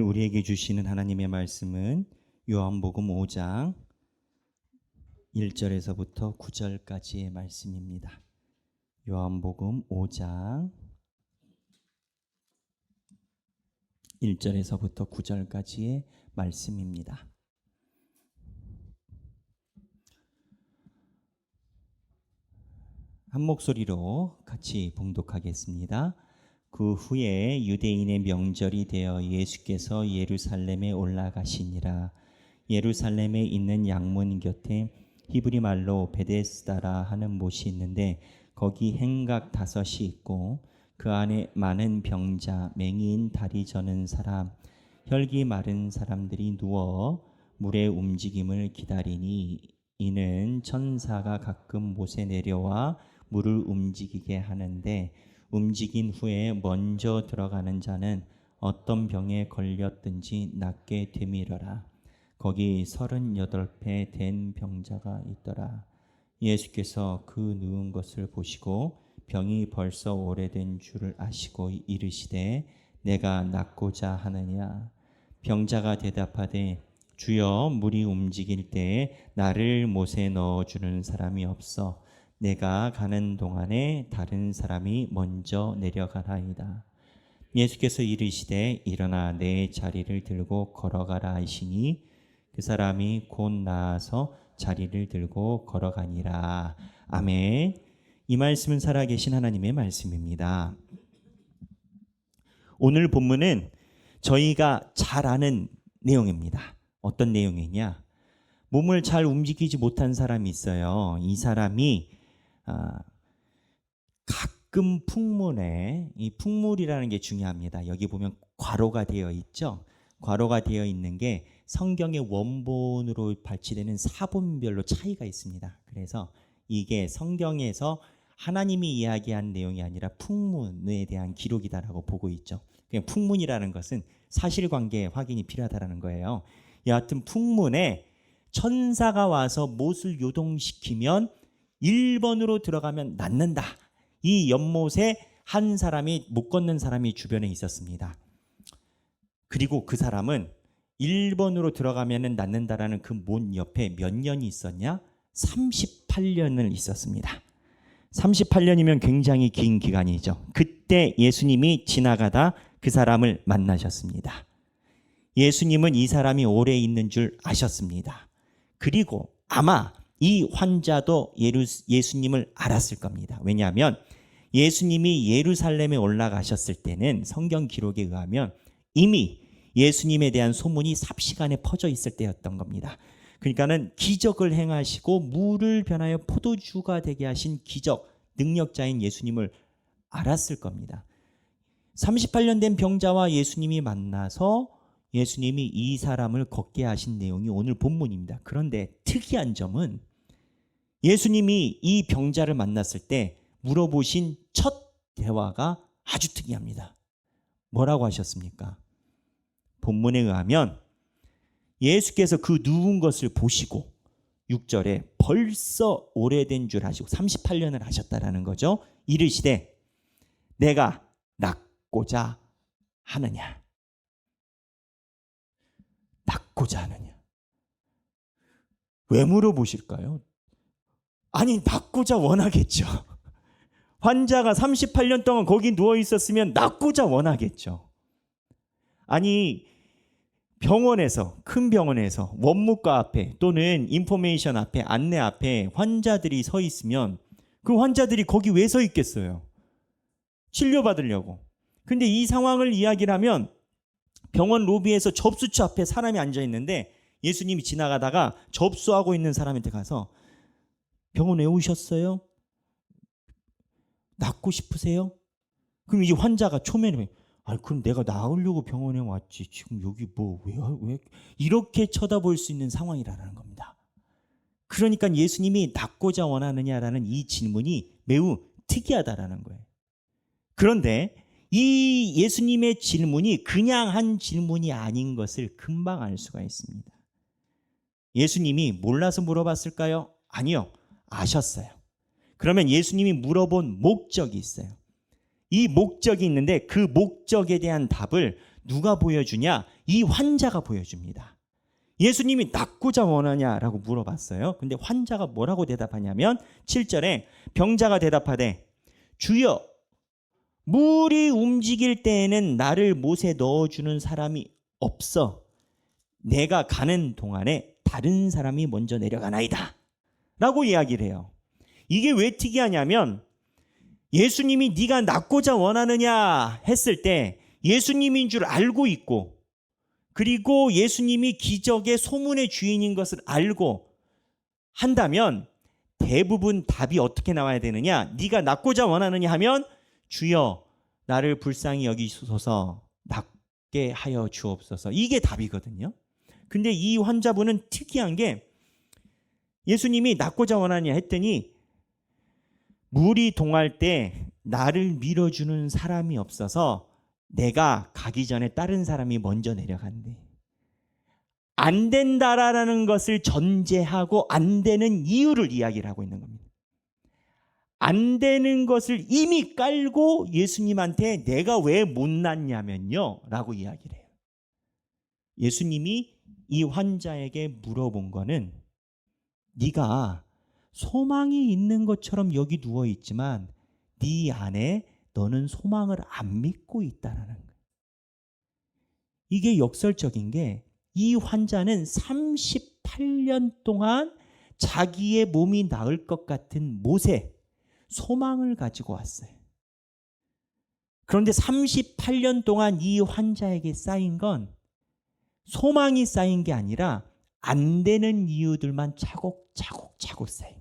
우리에게 주시는 하나님의 말씀은 요한복음 5장 1절에서부터 9절까지의 말씀입니다. 요한복음 5장 1절에서부터 9절까지의 말씀입니다. 한 목소리로 같이 봉독하겠습니다. 그 후에 유대인의 명절이 되어 예수께서 예루살렘에 올라가시니라. 예루살렘에 있는 양문 곁에 히브리 말로 베데스다라 하는 못이 있는데 거기 행각 5이 있고 그 안에 많은 병자, 맹인, 다리 저는 사람, 혈기 마른 사람들이 누워 물의 움직임을 기다리니 이는 천사가 가끔 못에 내려와 물을 움직이게 하는데 움직인 후에 먼저 들어가는 자는 어떤 병에 걸렸든지 낫게 되밀어라. 거기 38배 된 병자가 있더라. 예수께서 그 누운 것을 보시고 병이 벌써 오래된 줄을 아시고 이르시되 내가 낫고자 하느냐. 병자가 대답하되 주여, 물이 움직일 때에 나를 못에 넣어주는 사람이 없어 내가 가는 동안에 다른 사람이 먼저 내려가나이다. 예수께서 이르시되 일어나 내 자리를 들고 걸어가라 하시니 그 사람이 곧 나아서 자리를 들고 걸어가니라. 아멘. 이 말씀은 살아계신 하나님의 말씀입니다. 오늘 본문은 저희가 잘 아는 내용입니다. 어떤 내용이냐? 몸을 잘 움직이지 못한 사람이 있어요. 이 사람이 가끔 풍문에, 이 풍물이라는 게 중요합니다. 여기 보면 괄호가 되어 있죠. 괄호가 되어 있는 게 성경의 원본으로 발치되는 사본별로 차이가 있습니다. 그래서 이게 성경에서 하나님이 이야기한 내용이 아니라 풍문에 대한 기록이다라고 보고 있죠. 그냥 풍문이라는 것은 사실관계 확인이 필요하다는 거예요. 여하튼 풍문에 천사가 와서 못을 요동시키면 1번으로 들어가면 낫는다. 이 연못에 한 사람이 못 걷는 사람이 주변에 있었습니다. 그리고 그 사람은 1번으로 들어가면 낫는다라는 그 못 옆에 몇 년이 있었냐? 38년을 있었습니다. 38년이면 굉장히 긴 기간이죠. 그때 예수님이 지나가다 그 사람을 만나셨습니다. 예수님은 이 사람이 오래 있는 줄 아셨습니다. 그리고 아마 이 환자도 예수님을 알았을 겁니다. 왜냐하면 예수님이 예루살렘에 올라가셨을 때는 성경 기록에 의하면 이미 예수님에 대한 소문이 삽시간에 퍼져 있을 때였던 겁니다. 그러니까는 기적을 행하시고 물을 변하여 포도주가 되게 하신 기적 능력자인 예수님을 알았을 겁니다. 38년 된 병자와 예수님이 만나서 예수님이 이 사람을 걷게 하신 내용이 오늘 본문입니다. 그런데 특이한 점은 예수님이 이 병자를 만났을 때 물어보신 첫 대화가 아주 특이합니다. 뭐라고 하셨습니까? 본문에 의하면 예수께서 그 누운 것을 보시고 6절에 벌써 오래된 줄 아시고 38년을 하셨다라는 거죠. 이르시되 내가 낫고자 하느냐. 낫고자 하느냐. 왜 물어보실까요? 아니, 낫고자 원하겠죠. 환자가 38년 동안 거기 누워 있었으면 낫고자 원하겠죠. 아니, 병원에서, 큰 병원에서 원무과 앞에 또는 인포메이션 앞에, 안내 앞에 환자들이 서 있으면 그 환자들이 거기 왜 서 있겠어요? 치료받으려고. 근데 이 상황을 이야기를 하면 병원 로비에서 접수처 앞에 사람이 앉아 있는데 예수님이 지나가다가 접수하고 있는 사람한테 가서 병원에 오셨어요? 낫고 싶으세요? 그럼 이 환자가 초면에 그럼 내가 나으려고 병원에 왔지. 지금 여기 왜 이렇게 쳐다볼 수 있는 상황이라는 겁니다. 그러니까 예수님이 낫고자 원하느냐라는 이 질문이 매우 특이하다라는 거예요. 그런데 이 예수님의 질문이 그냥 한 질문이 아닌 것을 금방 알 수가 있습니다. 예수님이 몰라서 물어봤을까요? 아니요. 아셨어요. 그러면 예수님이 물어본 목적이 있어요. 이 목적이 있는데 그 목적에 대한 답을 누가 보여주냐? 이 환자가 보여줍니다. 예수님이 낫고자 원하냐라고 물어봤어요. 근데 환자가 뭐라고 대답하냐면 7절에 병자가 대답하되 주여 물이 움직일 때에는 나를 못에 넣어주는 사람이 없어 내가 가는 동안에 다른 사람이 먼저 내려가나이다 라고 이야기를 해요. 이게 왜 특이하냐면 예수님이 네가 낫고자 원하느냐 했을 때 예수님인 줄 알고 있고 그리고 예수님이 기적의 소문의 주인인 것을 알고 한다면 대부분 답이 어떻게 나와야 되느냐? 네가 낫고자 원하느냐 하면 주여 나를 불쌍히 여기소서 낫게 하여 주옵소서. 이게 답이거든요. 근데 이 환자분은 특이한 게 예수님이 낫고자 원하느냐 했더니 물이 동할 때 나를 밀어주는 사람이 없어서 내가 가기 전에 다른 사람이 먼저 내려간대. 안 된다라는 것을 전제하고 안 되는 이유를 이야기를 하고 있는 겁니다. 안 되는 것을 이미 깔고 예수님한테 내가 왜 못났냐면요 라고 이야기를 해요. 예수님이 이 환자에게 물어본 거는 네가 소망이 있는 것처럼 여기 누워있지만 네 안에 너는 소망을 안 믿고 있다라는 거예요. 이게 역설적인 게 이 환자는 38년 동안 자기의 몸이 나을 것 같은 못에 소망을 가지고 왔어요. 그런데 38년 동안 이 환자에게 쌓인 건 소망이 쌓인 게 아니라 안 되는 이유들만 차곡차곡 쌓인.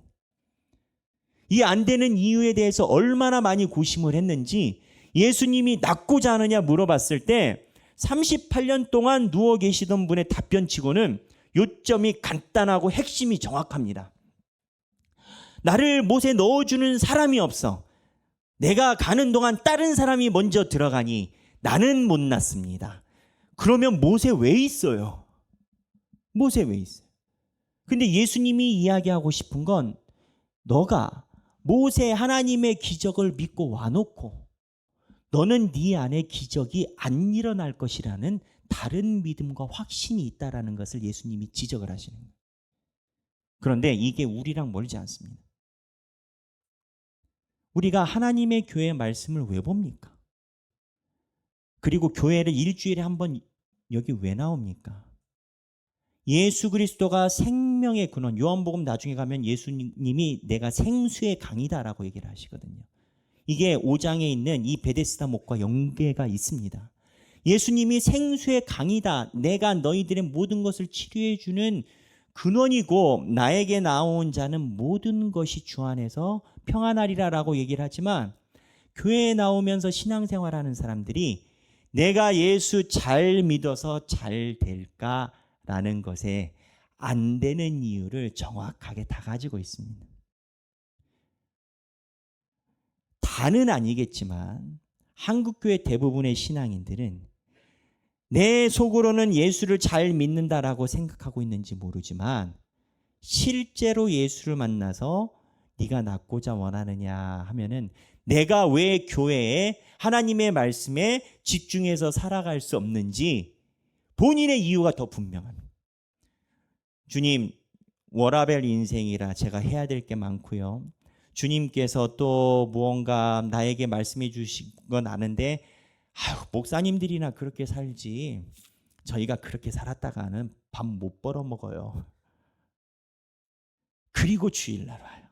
이 안 되는 이유에 대해서 얼마나 많이 고심을 했는지 예수님이 낫고자 하느냐 물어봤을 때 38년 동안 누워 계시던 분의 답변치고는 요점이 간단하고 핵심이 정확합니다. 나를 못에 넣어주는 사람이 없어. 내가 가는 동안 다른 사람이 먼저 들어가니 나는 못 났습니다. 그러면 못에 왜 있어요? 못에 왜 있어요? 근데 예수님이 이야기하고 싶은 건 너가 모세 하나님의 기적을 믿고 와놓고 너는 네 안에 기적이 안 일어날 것이라는 다른 믿음과 확신이 있다라는 것을 예수님이 지적을 하시는 거예요. 그런데 이게 우리랑 멀지 않습니다. 우리가 하나님의 교회 말씀을 왜 봅니까? 그리고 교회를 일주일에 한 번 여기 왜 나옵니까? 예수 그리스도가 생명의 근원, 요한복음 나중에 가면 예수님이 내가 생수의 강이다라고 얘기를 하시거든요. 이게 5장에 있는 이 베데스다 목과 연계가 있습니다. 예수님이 생수의 강이다. 내가 너희들의 모든 것을 치료해 주는 근원이고 나에게 나온 자는 모든 것이 주 안에서 평안하리라라고 얘기를 하지만 교회에 나오면서 신앙생활하는 사람들이 내가 예수 잘 믿어서 잘 될까라는 것에 안 되는 이유를 정확하게 다 가지고 있습니다. 다는 아니겠지만 한국교회 대부분의 신앙인들은 내 속으로는 예수를 잘 믿는다라고 생각하고 있는지 모르지만 실제로 예수를 만나서 네가 낫고자 원하느냐 하면은 내가 왜 교회에 하나님의 말씀에 집중해서 살아갈 수 없는지 본인의 이유가 더 분명합니다. 주님, 워라밸 인생이라 제가 해야 될 게 많고요. 주님께서 또 무언가 나에게 말씀해 주신 건 아는데 목사님들이나 그렇게 살지 저희가 그렇게 살았다가는 밥 못 벌어 먹어요. 그리고 주일날 와요.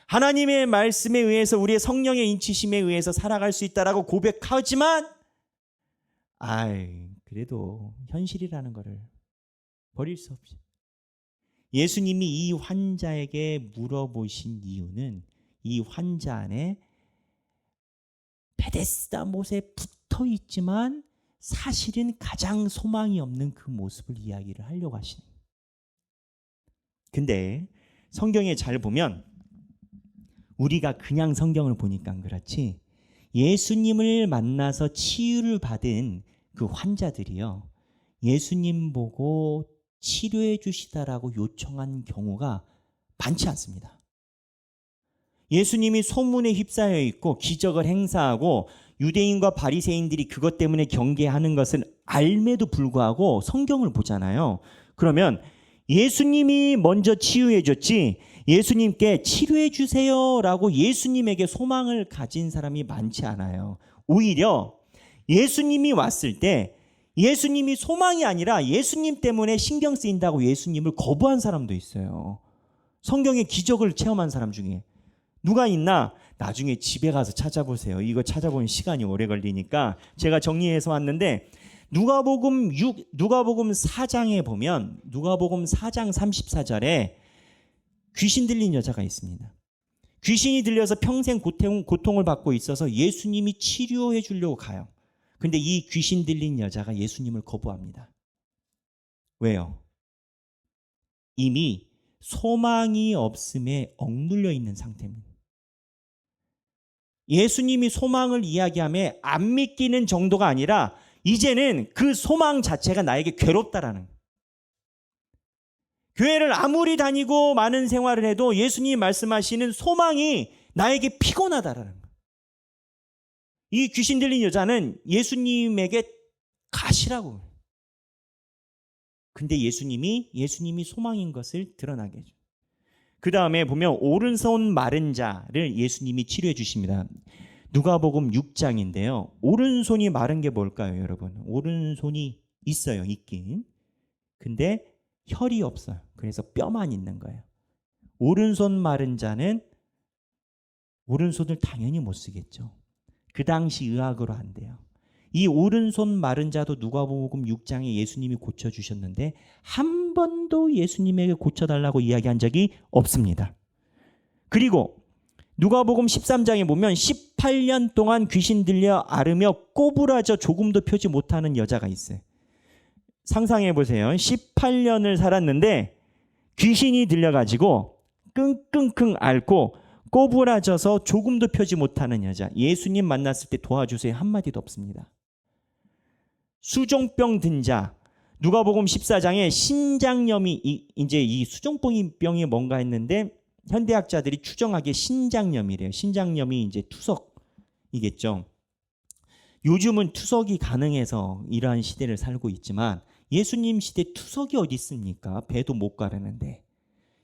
하나님의 말씀에 의해서 우리의 성령의 인치심에 의해서 살아갈 수 있다라고 고백하지만 그래도 현실이라는 거를 버릴 수 없죠. 예수님이 이 환자에게 물어보신 이유는 이 환자 안에 베데스다 못에 붙어 있지만 사실은 가장 소망이 없는 그 모습을 이야기를 하려고 하시는 거예요. 근데 성경에 잘 보면 우리가 그냥 성경을 보니까 그렇지 예수님을 만나서 치유를 받은 그 환자들이요. 예수님 보고 치료해 주시다라고 요청한 경우가 많지 않습니다. 예수님이 소문에 휩싸여 있고 기적을 행사하고 유대인과 바리새인들이 그것 때문에 경계하는 것을 알매도 불구하고 성경을 보잖아요. 그러면 예수님이 먼저 치유해 줬지 예수님께 치료해 주세요라고 예수님에게 소망을 가진 사람이 많지 않아요. 오히려 예수님이 왔을 때 예수님이 소망이 아니라 예수님 때문에 신경 쓰인다고 예수님을 거부한 사람도 있어요. 성경의 기적을 체험한 사람 중에 누가 있나? 나중에 집에 가서 찾아보세요. 이거 찾아보면 시간이 오래 걸리니까 제가 정리해서 왔는데 누가복음 4장에 보면 누가복음 4장 34절에 귀신 들린 여자가 있습니다. 귀신이 들려서 평생 고통을 받고 있어서 예수님이 치료해 주려고 가요. 근데 이 귀신 들린 여자가 예수님을 거부합니다. 왜요? 이미 소망이 없음에 억눌려 있는 상태입니다. 예수님이 소망을 이야기하며 안 믿기는 정도가 아니라 이제는 그 소망 자체가 나에게 괴롭다라는, 교회를 아무리 다니고 많은 생활을 해도 예수님이 말씀하시는 소망이 나에게 피곤하다라는 거예요. 이 귀신 들린 여자는 예수님에게 가시라고. 근데 예수님이 소망인 것을 드러나게 해줘요. 그 다음에 보면 오른손 마른 자를 예수님이 치료해 주십니다. 누가복음 6장인데요. 오른손이 마른 게 뭘까요, 여러분? 오른손이 있어요, 있긴. 근데 혈이 없어요. 그래서 뼈만 있는 거예요. 오른손 마른 자는 오른손을 당연히 못 쓰겠죠. 그 당시 의학으로 안 돼요. 이 오른손 마른 자도 누가복음 6장에 예수님이 고쳐주셨는데 한 번도 예수님에게 고쳐달라고 이야기한 적이 없습니다. 그리고 누가복음 13장에 보면 18년 동안 귀신 들려 앓으며 꼬부라져 조금도 펴지 못하는 여자가 있어요. 상상해 보세요. 18년을 살았는데 귀신이 들려가지고 끙끙끙 앓고 꼬부라져서 조금도 펴지 못하는 여자. 예수님 만났을 때 도와주세요 한마디도 없습니다. 수종병 든 자. 누가복음 14장에 신장염이 이제 이 수종병이 뭔가 했는데 현대학자들이 추정하기에 신장염이래요. 신장염이 이제 투석이겠죠. 요즘은 투석이 가능해서 이러한 시대를 살고 있지만 예수님 시대 투석이 어디 있습니까? 배도 못 가르는데.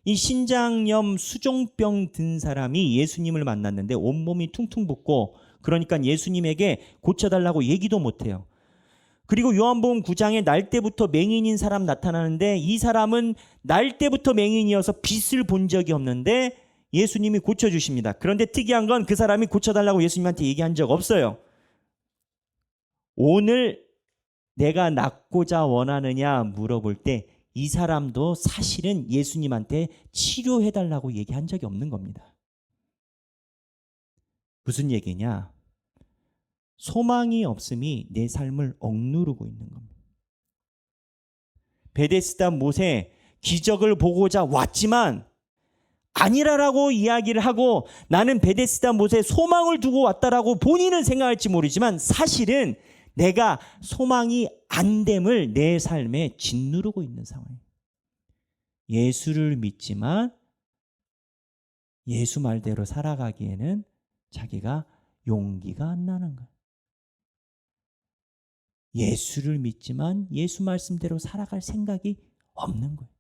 이 신장염 수종병 든 사람이 예수님을 만났는데 온몸이 퉁퉁 붓고 그러니까 예수님에게 고쳐달라고 얘기도 못해요. 그리고 요한복음 9장에 날 때부터 맹인인 사람 나타나는데 이 사람은 날 때부터 맹인이어서 빛을 본 적이 없는데 예수님이 고쳐주십니다. 그런데 특이한 건 그 사람이 고쳐달라고 예수님한테 얘기한 적 없어요. 오늘 내가 낫고자 원하느냐 물어볼 때 이 사람도 사실은 예수님한테 치료해달라고 얘기한 적이 없는 겁니다. 무슨 얘기냐? 소망이 없음이 내 삶을 억누르고 있는 겁니다. 베데스다 못에 기적을 보고자 왔지만 아니라라고 이야기를 하고 나는 베데스다 못에 소망을 두고 왔다라고 본인은 생각할지 모르지만 사실은 내가 소망이 안 됨을 내 삶에 짓누르고 있는 상황이에요. 예수를 믿지만 예수 말대로 살아가기에는 자기가 용기가 안 나는 거예요. 예수를 믿지만 예수 말씀대로 살아갈 생각이 없는 거예요.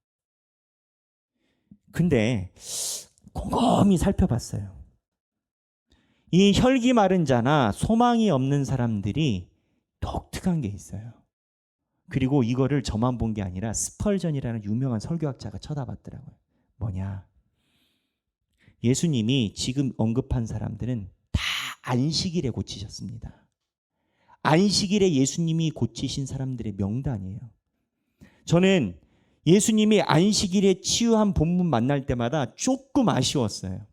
근데 곰곰이 살펴봤어요. 이 혈기 마른 자나 소망이 없는 사람들이 독특한 게 있어요. 그리고 이거를 저만 본 게 아니라 스펄전이라는 유명한 설교학자가 쳐다봤더라고요. 뭐냐? 예수님이 지금 언급한 사람들은 다 안식일에 고치셨습니다. 안식일에 예수님이 고치신 사람들의 명단이에요. 저는 예수님이 안식일에 치유한 본문 만날 때마다 조금 아쉬웠어요.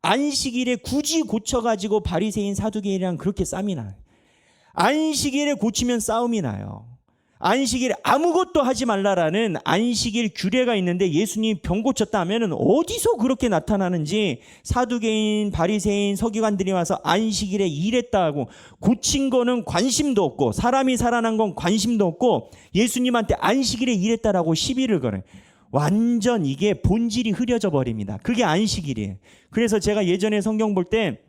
안식일에 굳이 고쳐가지고 바리새인 사두개인이랑 그렇게 싸움이 나요. 안식일에 고치면 싸움이 나요. 안식일에 아무것도 하지 말라라는 안식일 규례가 있는데 예수님이 병 고쳤다 하면 어디서 그렇게 나타나는지 사두개인, 바리새인, 서기관들이 와서 안식일에 일했다 하고 고친 거는 관심도 없고 사람이 살아난 건 관심도 없고 예수님한테 안식일에 일했다라고 시비를 걸어요. 완전 이게 본질이 흐려져 버립니다. 그게 안식일이에요. 그래서 제가 예전에 성경 볼 때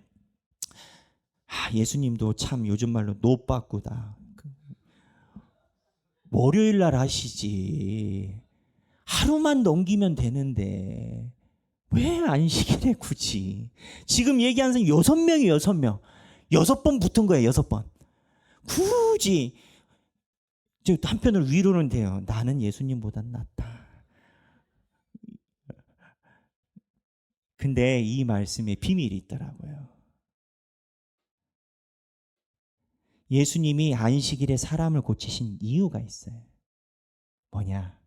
예수님도 참 요즘 말로 노빠꾸다. 월요일 날 하시지. 하루만 넘기면 되는데 왜 안식일에 굳이? 지금 얘기하는 사람 6명이 6명. 6번 붙은 거예요. 6번. 굳이 한편으로 위로는 돼요. 나는 예수님보단 낫다. 근데 이 말씀에 비밀이 있더라고요. 예수님이 안식일에 사람을 고치신 이유가 있어요. 뭐냐?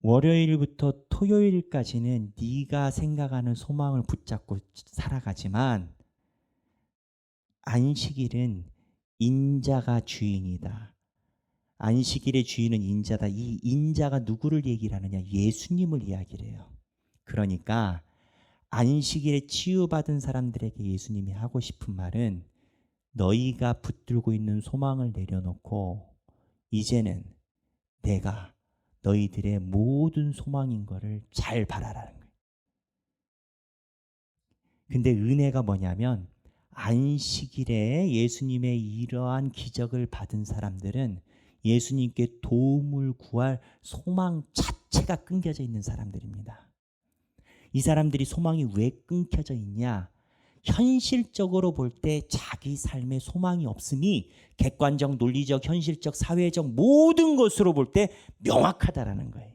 월요일부터 토요일까지는 네가 생각하는 소망을 붙잡고 살아가지만 안식일은 인자가 주인이다. 안식일의 주인은 인자다. 이 인자가 누구를 얘기를 하느냐? 예수님을 이야기를 해요. 그러니까 안식일에 치유받은 사람들에게 예수님이 하고 싶은 말은 너희가 붙들고 있는 소망을 내려놓고 이제는 내가 너희들의 모든 소망인 거를 잘 바라라는 거예요. 근데 은혜가 뭐냐면 안식일에 예수님의 이러한 기적을 받은 사람들은 예수님께 도움을 구할 소망 자체가 끊겨져 있는 사람들입니다. 이 사람들이 소망이 왜 끊겨져 있냐? 현실적으로 볼 때 자기 삶에 소망이 없음이 객관적, 논리적, 현실적, 사회적 모든 것으로 볼 때 명확하다라는 거예요.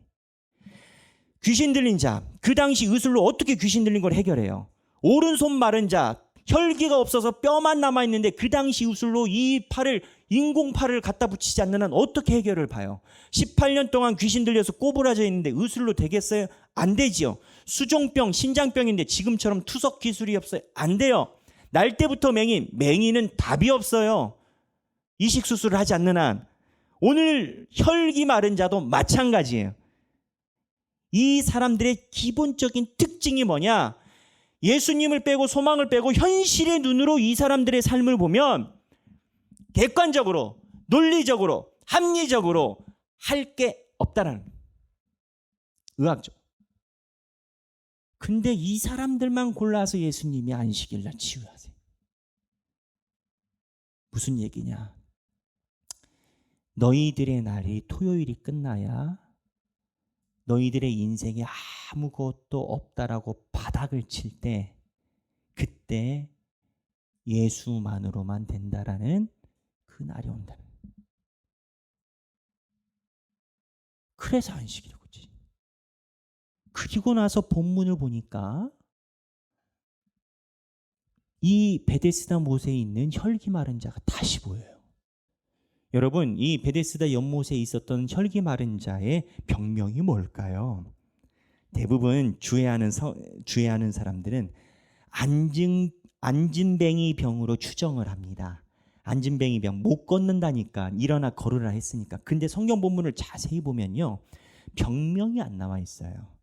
귀신 들린 자, 그 당시 의술로 어떻게 귀신 들린 걸 해결해요? 오른손 마른 자, 혈기가 없어서 뼈만 남아있는데 그 당시 의술로 이 팔을 인공팔을 갖다 붙이지 않는 한 어떻게 해결을 봐요? 18년 동안 귀신 들려서 꼬부라져 있는데 의술로 되겠어요? 안 되지요. 수종병, 신장병인데 지금처럼 투석 기술이 없어요? 안 돼요. 날 때부터 맹인은 답이 없어요. 이식 수술을 하지 않는 한. 오늘 혈기 마른 자도 마찬가지예요. 이 사람들의 기본적인 특징이 뭐냐? 예수님을 빼고 소망을 빼고 현실의 눈으로 이 사람들의 삶을 보면 객관적으로, 논리적으로, 합리적으로 할 게 없다라는 거예요. 의학적으로. 근데 이 사람들만 골라서 예수님이 안식일 날 치유하세요. 무슨 얘기냐? 너희들의 날이 토요일이 끝나야 너희들의 인생에 아무것도 없다라고 바닥을 칠 때 그때 예수만으로만 된다라는 그 날이 온다는 거예요. 그래서 안식일이고. 그리고 나서 본문을 보니까 이 베데스다 못에 있는 혈기 마른 자가 다시 보여요. 여러분, 이 베데스다 연못에 있었던 혈기 마른 자의 병명이 뭘까요? 대부분 주의하는 사람들은 안진뱅이 병으로 추정을 합니다. 안진뱅이 병, 못 걷는다니까 일어나 걸으라 했으니까. 근데 성경 본문을 자세히 보면요, 병명이 안 나와 있어요.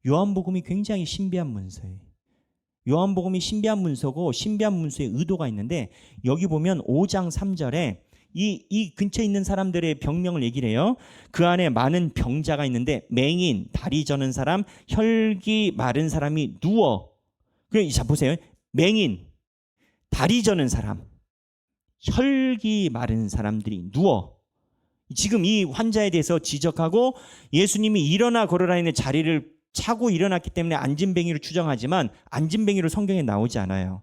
요한복음이 굉장히 신비한 문서예요. 요한복음이 신비한 문서고 신비한 문서에 의도가 있는데 여기 보면 5장 3절에 이 근처에 있는 사람들의 병명을 얘기를 해요. 그 안에 많은 병자가 있는데 맹인, 다리 저는 사람, 혈기 마른 사람이 누워. 자 보세요. 맹인, 다리 저는 사람, 혈기 마른 사람들이 누워. 지금 이 환자에 대해서 지적하고 예수님이 일어나 걸어라 있는 자리를 차고 일어났기 때문에 안진뱅이를 추정하지만 안진뱅이로 성경에 나오지 않아요.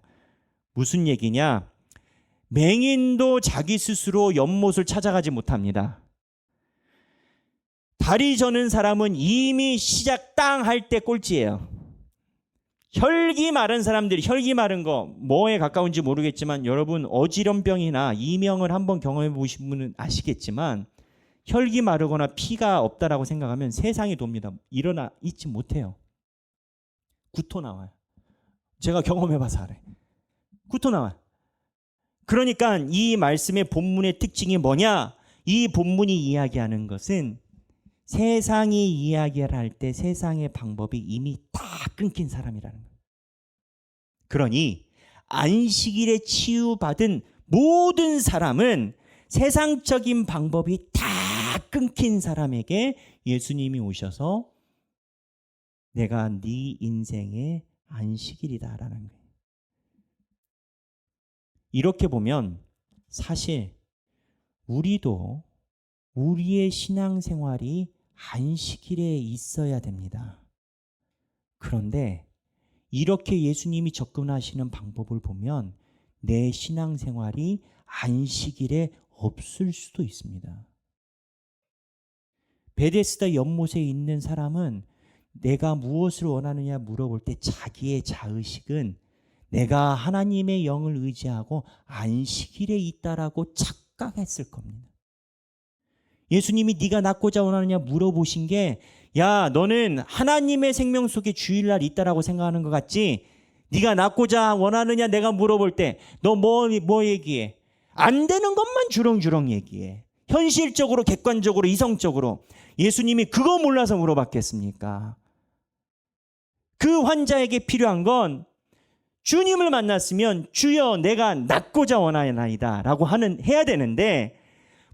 무슨 얘기냐? 맹인도 자기 스스로 연못을 찾아가지 못합니다. 다리 저는 사람은 이미 시작 땅 할 때 꼴찌예요. 혈기 마른 사람들이, 혈기 마른 거 뭐에 가까운지 모르겠지만 여러분 어지럼병이나 이명을 한번 경험해 보신 분은 아시겠지만 혈기 마르거나 피가 없다라고 생각하면 세상이 돕니다. 일어나 있지 못해요. 구토 나와요. 제가 경험해봐서 알아요. 구토 나와요. 그러니까 이 말씀의 본문의 특징이 뭐냐? 이 본문이 이야기하는 것은 세상이 이야기를 할 때 세상의 방법이 이미 다 끊긴 사람이라는 거예요. 그러니 안식일에 치유받은 모든 사람은 세상적인 방법이 다 끊긴 사람에게 예수님이 오셔서 내가 네 인생의 안식일이다라는 거예요. 이렇게 보면 사실 우리도 우리의 신앙생활이 안식일에 있어야 됩니다. 그런데 이렇게 예수님이 접근하시는 방법을 보면 내 신앙생활이 안식일에 없을 수도 있습니다. 베데스다 연못에 있는 사람은 내가 무엇을 원하느냐 물어볼 때 자기의 자의식은 내가 하나님의 영을 의지하고 안식일에 있다라고 착각했을 겁니다. 예수님이 네가 낫고자 원하느냐 물어보신 게 야, 너는 하나님의 생명 속에 주일날 있다라고 생각하는 것 같지? 네가 낫고자 원하느냐 내가 물어볼 때 너 뭐 얘기해? 안 되는 것만 주렁주렁 얘기해. 현실적으로, 객관적으로, 이성적으로. 예수님이 그거 몰라서 물어봤겠습니까? 그 환자에게 필요한 건 주님을 만났으면 주여 내가 낫고자 원하나이다 라고 해야 되는데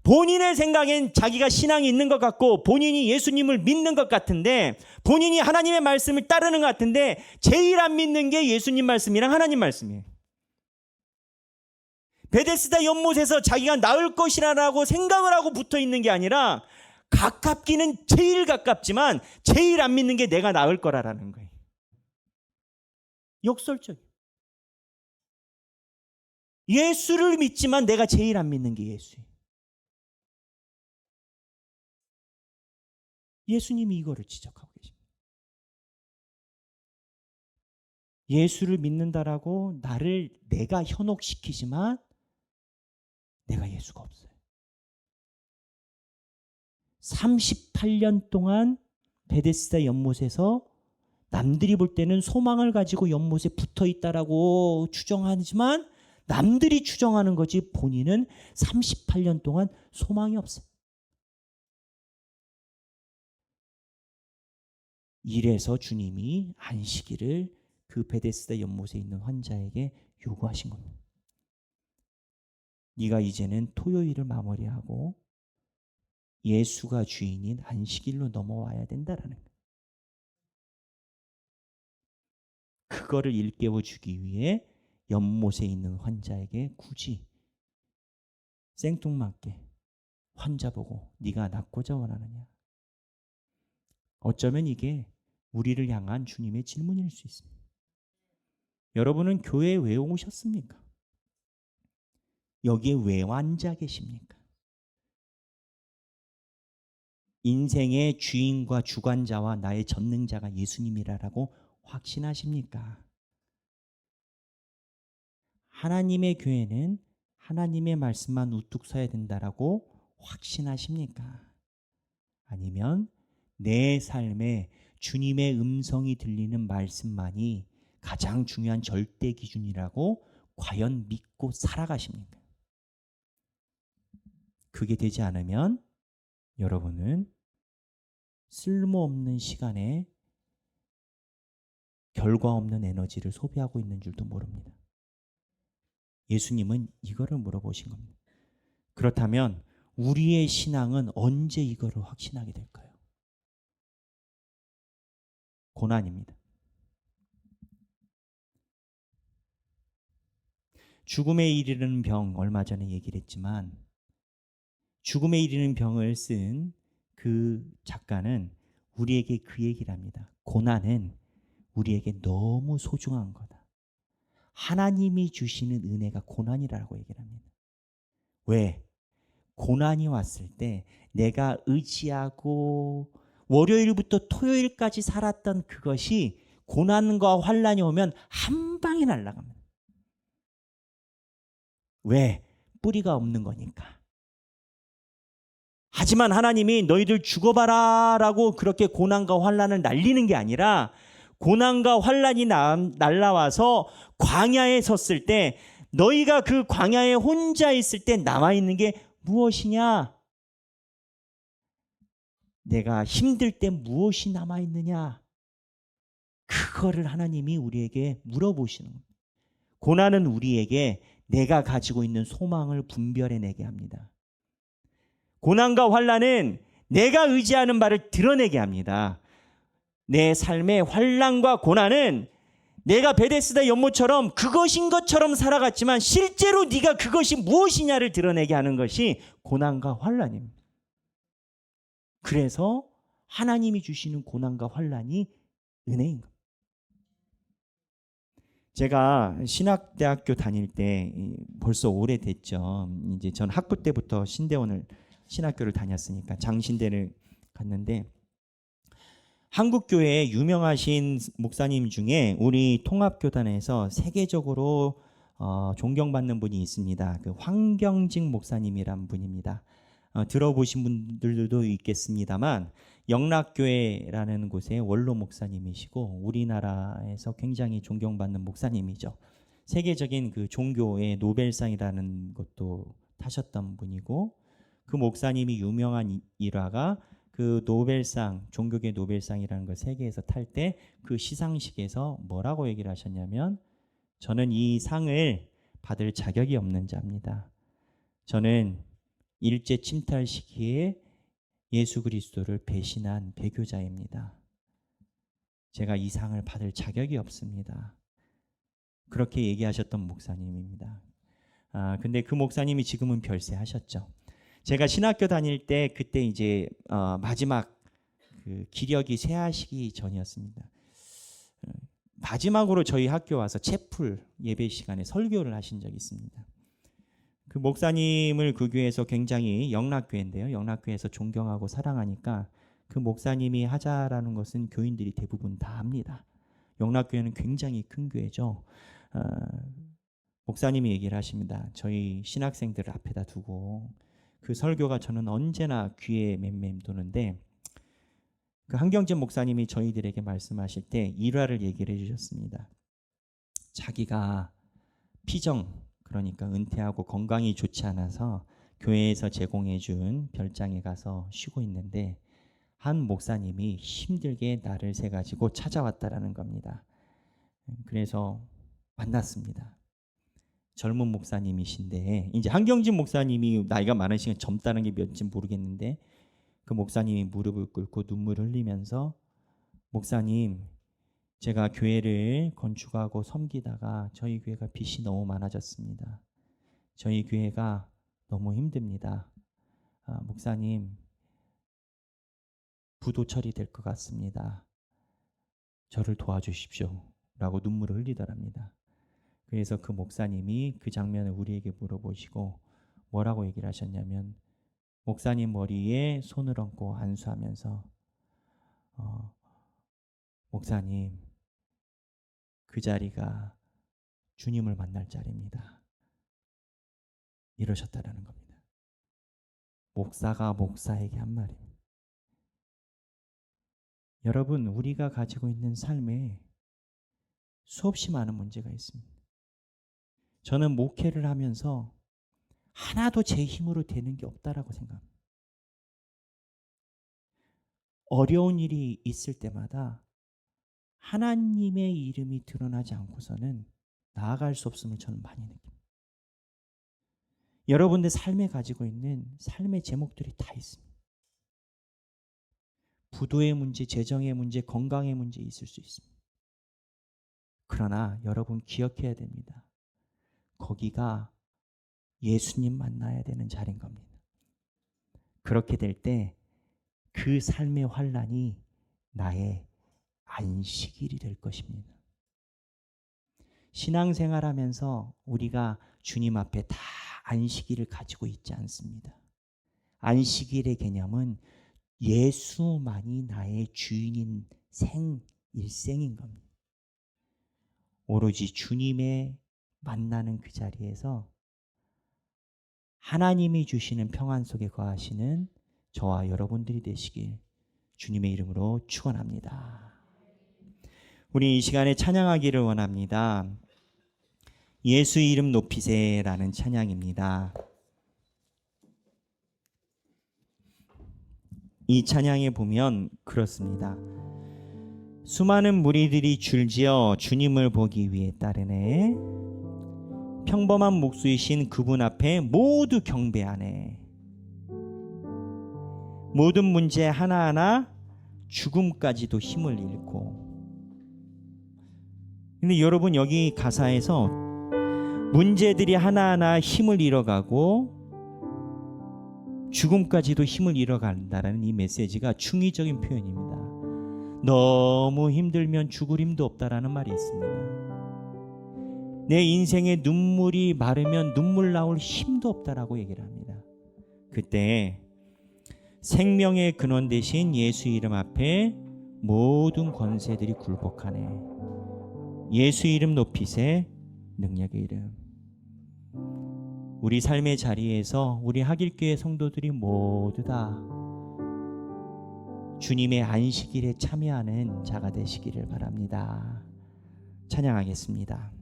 본인의 생각엔 자기가 신앙이 있는 것 같고 본인이 예수님을 믿는 것 같은데 본인이 하나님의 말씀을 따르는 것 같은데 제일 안 믿는 게 예수님 말씀이랑 하나님 말씀이에요. 베데스다 연못에서 자기가 나을 것이라고 생각을 하고 붙어 있는 게 아니라 가깝기는 제일 가깝지만 제일 안 믿는 게 내가 나을 거라는 거예요. 역설적이에요. 예수를 믿지만 내가 제일 안 믿는 게 예수예요. 예수님이 이거를 지적하고 계십니다. 예수를 믿는다라고 내가 현혹시키지만 내가 예수가 없어요. 38년 동안 베데스다 연못에서 남들이 볼 때는 소망을 가지고 연못에 붙어 있다라고 추정하지만 남들이 추정하는 거지 본인은 38년 동안 소망이 없어요. 이래서 주님이 안식일을 그 베데스다 연못에 있는 환자에게 요구하신 겁니다. 네가 이제는 토요일을 마무리하고 예수가 주인인 안식일로 넘어와야 된다라는 거예요. 그거를 일깨워 주기 위해 연못에 있는 환자에게 굳이 생뚱맞게 환자 보고 네가 낫고자 원하느냐. 어쩌면 이게 우리를 향한 주님의 질문일 수 있습니다. 여러분은 교회에 왜 오셨습니까? 여기에 왜 앉아 계십니까? 인생의 주인과 주관자와 나의 전능자가 예수님이라고 확신하십니까? 하나님의 교회는 하나님의 말씀만 우뚝 서야 된다라고 확신하십니까? 아니면 내 삶에 주님의 음성이 들리는 말씀만이 가장 중요한 절대 기준이라고 과연 믿고 살아가십니까? 그게 되지 않으면 여러분은 쓸모없는 시간에 결과 없는 에너지를 소비하고 있는 줄도 모릅니다. 예수님은 이거를 물어보신 겁니다. 그렇다면 우리의 신앙은 언제 이거를 확신하게 될까요? 고난입니다. 죽음에 이르는 병 얼마 전에 얘기를 했지만 죽음에 이르는 병을 쓴 그 작가는 우리에게 그 얘기를 합니다. 고난은 우리에게 너무 소중한 거다. 하나님이 주시는 은혜가 고난이라고 얘기를 합니다. 왜? 고난이 왔을 때 내가 의지하고 월요일부터 토요일까지 살았던 그것이 고난과 환난이 오면 한 방에 날아갑니다. 왜? 뿌리가 없는 거니까. 하지만 하나님이 너희들 죽어봐라 라고 그렇게 고난과 환난을 날리는 게 아니라 고난과 환난이 날라와서 광야에 섰을 때 너희가 그 광야에 혼자 있을 때 남아있는 게 무엇이냐? 내가 힘들 때 무엇이 남아있느냐? 그거를 하나님이 우리에게 물어보시는 겁니다. 고난은 우리에게 내가 가지고 있는 소망을 분별해내게 합니다. 고난과 환난은 내가 의지하는 바를 드러내게 합니다. 내 삶의 환난과 고난은 내가 베데스다 연못처럼 그것인 것처럼 살아갔지만 실제로 네가 그것이 무엇이냐를 드러내게 하는 것이 고난과 환난입니다. 그래서 하나님이 주시는 고난과 환난이 은혜인 겁니다. 제가 신학대학교 다닐 때 벌써 오래됐죠. 이제 전 학부 때부터 신대원을 신학교를 다녔으니까 장신대를 갔는데 한국교회에 유명하신 목사님 중에 우리 통합교단에서 세계적으로 존경받는 분이 있습니다. 그 황경직 목사님이란 분입니다. 들어보신 분들도 있겠습니다만 영락교회라는 곳의 원로 목사님이시고 우리나라에서 굉장히 존경받는 목사님이죠. 세계적인 그 종교의 노벨상이라는 것도 타셨던 분이고 그 목사님이 유명한 일화가 그 노벨상, 종교계 노벨상이라는 걸 세계에서 탈 때 그 시상식에서 뭐라고 얘기를 하셨냐면 저는 이 상을 받을 자격이 없는 자입니다. 저는 일제 침탈 시기에 예수 그리스도를 배신한 배교자입니다. 제가 이 상을 받을 자격이 없습니다. 그렇게 얘기하셨던 목사님입니다. 근데 그 목사님이 지금은 별세하셨죠. 제가 신학교 다닐 때 그때 이제 마지막 그 기력이 쇠하시기 전이었습니다. 마지막으로 저희 학교 와서 채플 예배 시간에 설교를 하신 적이 있습니다. 그 목사님을 그 교회에서 굉장히 영락교회인데요. 영락교회에서 존경하고 사랑하니까 그 목사님이 하자라는 것은 교인들이 대부분 다 합니다. 영락교회는 굉장히 큰 교회죠. 목사님이 얘기를 하십니다. 저희 신학생들을 앞에다 두고 그 설교가 저는 언제나 귀에 맴맴도는데 그 한경진 목사님이 저희들에게 말씀하실 때 일화를 얘기를 해주셨습니다. 자기가 피정 그러니까 은퇴하고 건강이 좋지 않아서 교회에서 제공해준 별장에 가서 쉬고 있는데 한 목사님이 힘들게 날을 새가지고 찾아왔다라는 겁니다. 그래서 만났습니다. 젊은 목사님이신데 이제 한경진 목사님이 나이가 많으시니까 젊다는 게 몇인지 모르겠는데 그 목사님이 무릎을 꿇고 눈물 흘리면서 목사님 제가 교회를 건축하고 섬기다가 저희 교회가 빚이 너무 많아졌습니다. 저희 교회가 너무 힘듭니다. 목사님 부도 처리될 것 같습니다. 저를 도와주십시오 라고 눈물을 흘리더랍니다. 그래서 그 목사님이 그 장면을 우리에게 물어보시고 뭐라고 얘기를 하셨냐면 목사님 머리에 손을 얹고 안수하면서 목사님 그 자리가 주님을 만날 자리입니다. 이러셨다라는 겁니다. 목사가 목사에게 한 말입니다. 여러분 우리가 가지고 있는 삶에 수없이 많은 문제가 있습니다. 저는 목회를 하면서 하나도 제 힘으로 되는 게 없다라고 생각합니다. 어려운 일이 있을 때마다 하나님의 이름이 드러나지 않고서는 나아갈 수 없음을 저는 많이 느낍니다. 여러분들 삶에 가지고 있는 삶의 제목들이 다 있습니다. 부도의 문제, 재정의 문제, 건강의 문제 있을 수 있습니다. 그러나 여러분 기억해야 됩니다. 거기가 예수님 만나야 되는 자리인 겁니다. 그렇게 될 때 그 삶의 환난이 나의 안식일이 될 것입니다. 신앙생활하면서 우리가 주님 앞에 다 안식일을 가지고 있지 않습니다. 안식일의 개념은 예수만이 나의 주인인 일생인 겁니다. 오로지 주님의 만나는 그 자리에서 하나님이 주시는 평안 속에 거하시는 저와 여러분들이 되시길 주님의 이름으로 축원합니다. 우리 이 시간에 찬양하기를 원합니다. 예수 이름 높이세라는 찬양입니다. 이 찬양에 보면 그렇습니다. 수많은 무리들이 줄지어 주님을 보기 위해 따르네. 평범한 목수이신 그분 앞에 모두 경배하네. 모든 문제 하나하나 죽음까지도 힘을 잃고 근데 여러분 여기 가사에서 문제들이 하나하나 힘을 잃어가고 죽음까지도 힘을 잃어간다라는 이 메시지가 중의적인 표현입니다. 너무 힘들면 죽을 힘도 없다라는 말이 있습니다. 내 인생에 눈물이 마르면 눈물 나올 힘도 없다라고 얘기를 합니다. 그때 생명의 근원 대신 예수 이름 앞에 모든 권세들이 굴복하네. 예수 이름 높이세, 능력의 이름. 우리 삶의 자리에서 우리 하길교회 성도들이 모두 다 주님의 안식일에 참여하는 자가 되시기를 바랍니다. 찬양하겠습니다.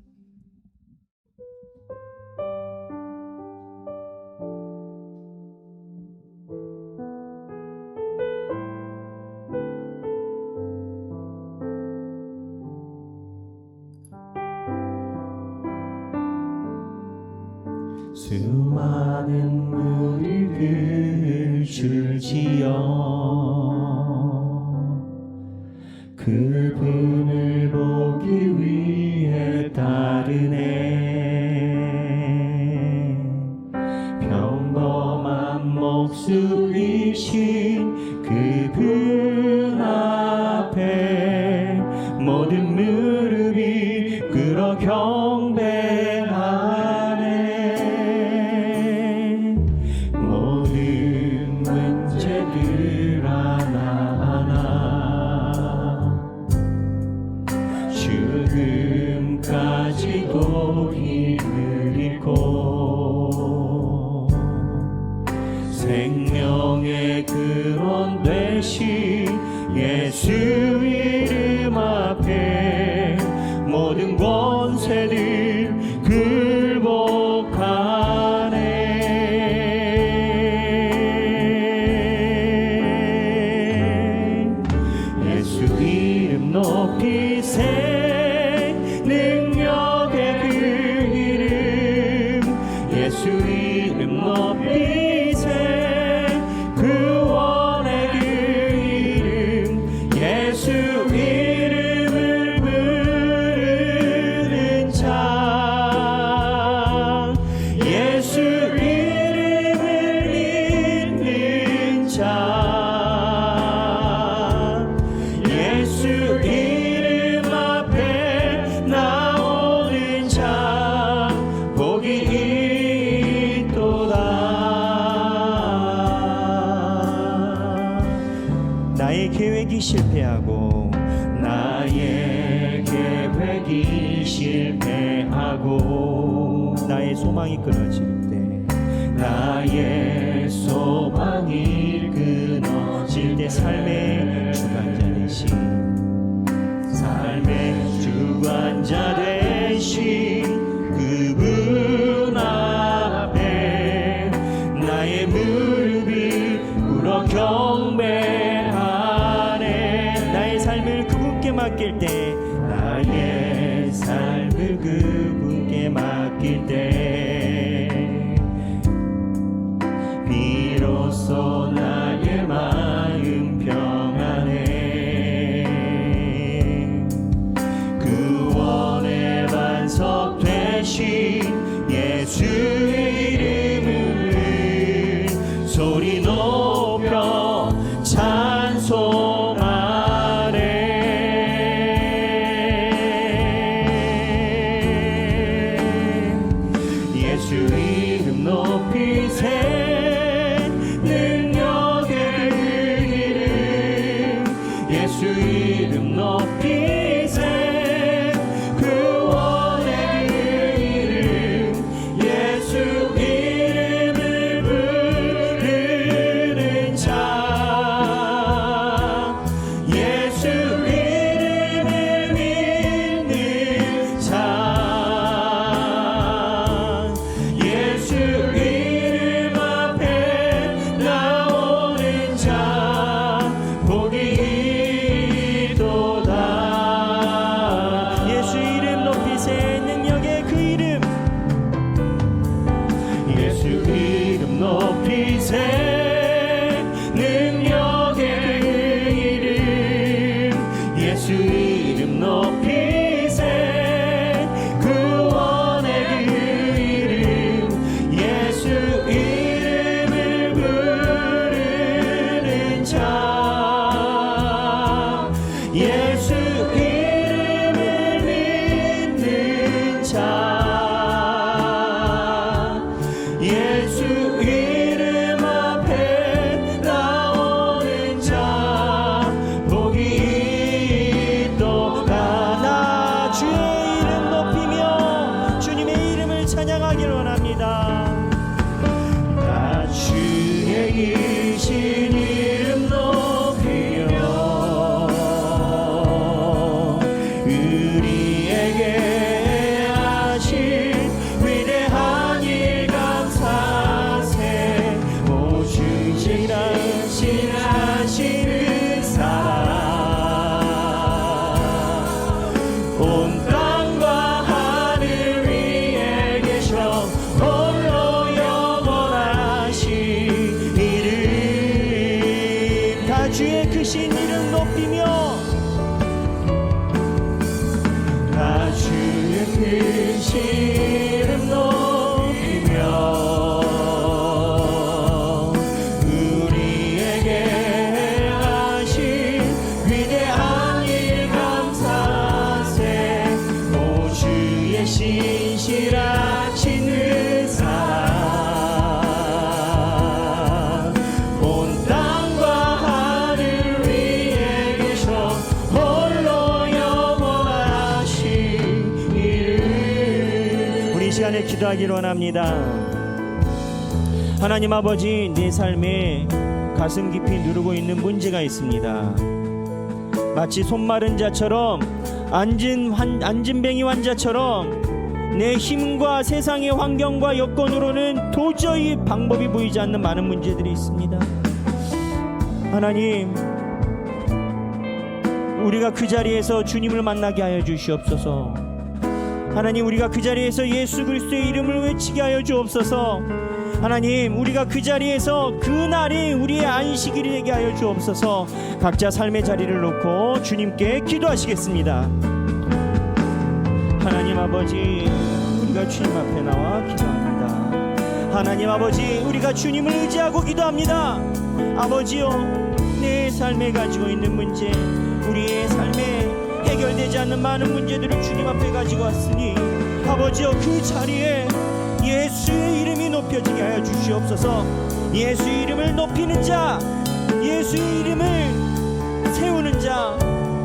수많은 무리들 줄지어 그분을 보기 위해 따르네. 평범한 목수이신 그분 앞에 모든 무릎이 꿇어 경배하네. 모든 문제들 하나하나 죽음까지도 힘을 잃고 생명의 근원 되신 예수 이름 앞에 모든 권세들 굴복하네. 예수 이름 높이세, 능력의 그 이름. 예수 이름 높이세, 구원의 그 이름. 예수 이름을 부르는 자, 예수 이름을 믿는 자, 예수 이름 앞에 나오는 자 복이 있도다. 나의 계획이 실패하고 나의 계획이 실패하고 나의 소망이 끊어질 때 나의 소망이 끊어질 때 삶의 주관자 되신 삶의 주관자 되신 그분 앞에 나의 무릎이 꿇어 경배하네. 나의 삶을 그분께 맡길 때 나의 삶을 그분께 맡길 때 비로소 나의 마음 평안해. 구원의 반석 되신 예수 이름을 소리 높여 찬양해. 오는 자 예수 이름을 믿는 자 예수 이름 앞에 나오는 자 복이 있도다. 나 주의 이름 높이며 주님의 이름을 찬양하기를 원합니다. 나 주의 이신 이름 높이며 우리에게 하신 위대한 일 감사세. 오직 신하시는 사랑 온 땅과 하늘 위에 계셔 홀로 영원하신 이름. 다 주의 크신 이름 높이며 다 주의 크신 이름 높이며 우리에게 하신 위대한 일 감사세. 오 주의 신실하신 사랑 온 땅과 하늘 위에 계셔 홀로 영원하신 이름. 우리 이 시간에 기도하기를 원합니다. 하나님 아버지, 내 삶에 가슴 깊이 누르고 있는 문제가 있습니다. 마치 손 마른 자처럼 안진뱅이 환자처럼 내 힘과 세상의 환경과 여건으로는 도저히 방법이 보이지 않는 많은 문제들이 있습니다. 하나님, 우리가 그 자리에서 주님을 만나게 하여 주시옵소서. 하나님, 우리가 그 자리에서 예수 그리스도의 이름을 외치게 하여 주옵소서. 하나님, 우리가 그 자리에서 그날이 우리의 안식일이 되게 하여 주옵소서. 각자 삶의 자리를 놓고 주님께 기도하시겠습니다. 하나님 아버지, 우리가 주님 앞에 나와 기도합니다. 하나님 아버지, 우리가 주님을 의지하고 기도합니다. 아버지요, 내 삶에 가지고 있는 문제, 우리의 삶에 해결되지 않는 많은 문제들을 주님 앞에 가지고 왔으니 아버지요, 그 자리에 예수의 이름이 높여지게 하여 주시옵소서. 예수의 이름을 높이는 자, 예수의 이름을 세우는 자,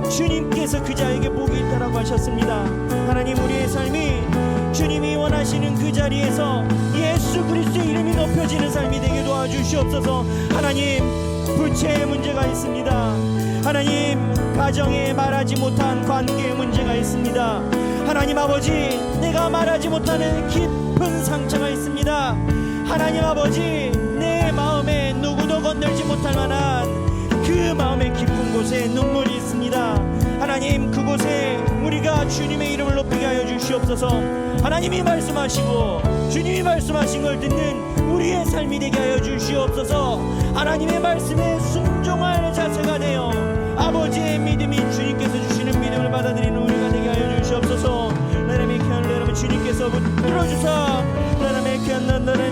주님께서 그 자에게 복이 있다라고 하셨습니다. 하나님, 우리의 삶이 주님이 원하시는 그 자리에서 예수 그리스도의 이름이 높여지는 삶이 되게 도와주시옵소서. 하나님, 부채의 문제가 있습니다. 하나님, 가정에 말하지 못한 관계의 문제가 있습니다. 하나님 아버지, 내가 말하지 못하는 깊은 상처가 있습니다. 하나님 아버지, 내 마음에 누구도 건들지 못할 만한 그 마음의 깊은 곳에 눈물이 있습니다. 하나님, 그곳에 우리가 주님의 이름을 높이게 하여 주시옵소서. 하나님이 말씀하시고 주님이 말씀하신 걸 듣는 우리의 삶이 되게 하여 주시옵소서. 하나님의 말씀에 순종할 자세가 되어 아버지의 믿음이 주님께서 주시는 믿음을 받아들이는 우리가 되게 하여 주시옵소서. 나라의 견 여러분, 주님께서 붙들어주사 나라의 견 나라의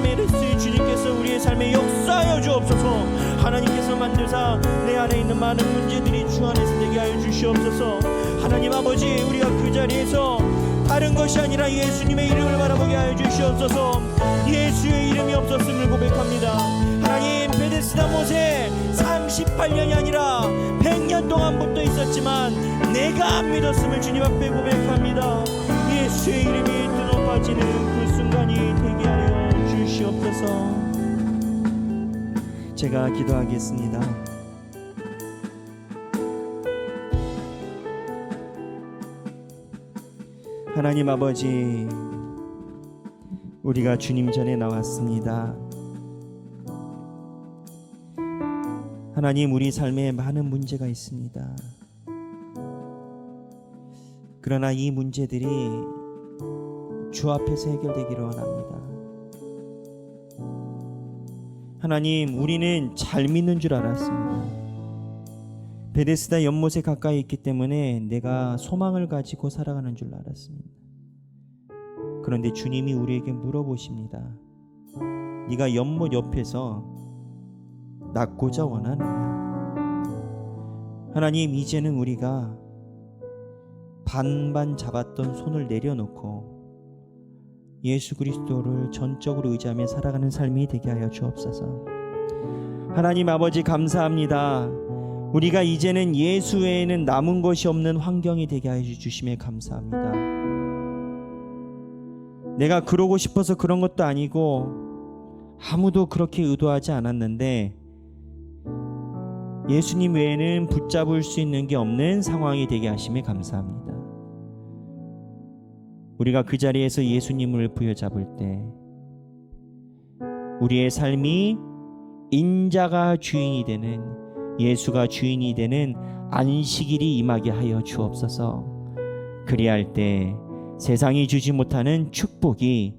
주님께서 우리의 삶에 역사하여 주옵소서. 하나님께서 만드사 내 안에 있는 많은 문제들이 주 안에서 되게 하여 주시옵소서. 하나님 아버지, 우리가 그 자리에서 다른 것이 아니라 예수님의 이름을 바라보게 하여 주시옵소서. 예수의 이름이 없었음을 고백합니다. 하나님, 베데스다 못에 38년이 아니라 100년 동안 붙어 있었지만 내가 안 믿었음을 주님 앞에 고백합니다. 예수의 이름이 드높아지는 그 순간이 되게 하여 주시옵소서. 제가 기도하겠습니다. 하나님 아버지, 우리가 주님 전에 나왔습니다. 하나님, 우리 삶에 많은 문제가 있습니다. 그러나 이 문제들이 주 앞에서 해결되기를 원합니다. 하나님, 우리는 잘 믿는 줄 알았습니다. 베데스다 연못에 가까이 있기 때문에 내가 소망을 가지고 살아가는 줄 알았습니다. 그런데 주님이 우리에게 물어보십니다. 네가 연못 옆에서 낫고자 원하느냐? 하나님, 이제는 우리가 반반 잡았던 손을 내려놓고 예수 그리스도를 전적으로 의지하며 살아가는 삶이 되게 하여 주옵소서. 하나님 아버지, 감사합니다. 우리가 이제는 예수 외에는 남은 것이 없는 환경이 되게 하여 주심에 감사합니다. 내가 그러고 싶어서 그런 것도 아니고 아무도 그렇게 의도하지 않았는데 예수님 외에는 붙잡을 수 있는 게 없는 상황이 되게 하심에 감사합니다. 우리가 그 자리에서 예수님을 부여잡을 때 우리의 삶이 인자가 주인이 되는, 예수가 주인이 되는 안식일이 임하게 하여 주옵소서. 그리할 때 세상이 주지 못하는 축복이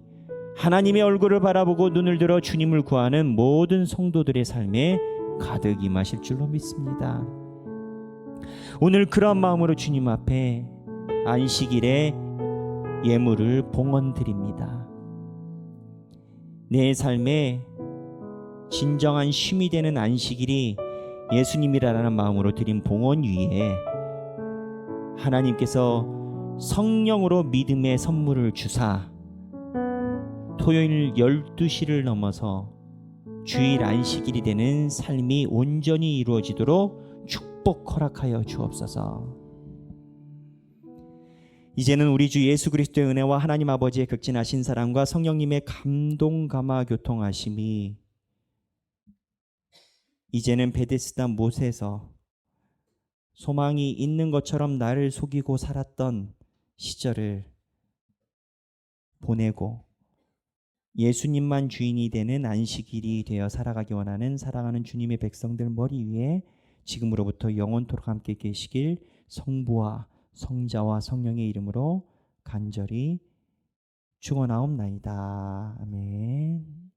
하나님의 얼굴을 바라보고 눈을 들어 주님을 구하는 모든 성도들의 삶에 가득 임하실 줄로 믿습니다. 오늘 그런 마음으로 주님 앞에 안식일에 예물을 봉헌 드립니다. 내 삶에 진정한 쉼이 되는 안식일이 예수님이라는 마음으로 드린 봉헌 위에 하나님께서 성령으로 믿음의 선물을 주사 토요일 12시를 넘어서 주일 안식일이 되는 삶이 온전히 이루어지도록 축복 허락하여 주옵소서. 이제는 우리 주 예수 그리스도의 은혜와 하나님 아버지의 극진하신 사랑과 성령님의 감동 감화 교통하심이 이제는 베데스다 못에서 소망이 있는 것처럼 나를 속이고 살았던 시절을 보내고 예수님만 주인이 되는 안식일이 되어 살아가기 원하는 사랑하는 주님의 백성들 머리 위에 지금으로부터 영원토록 함께 계시길 성부와 성자와 성령의 이름으로 간절히 축원하옵나이다. 아멘.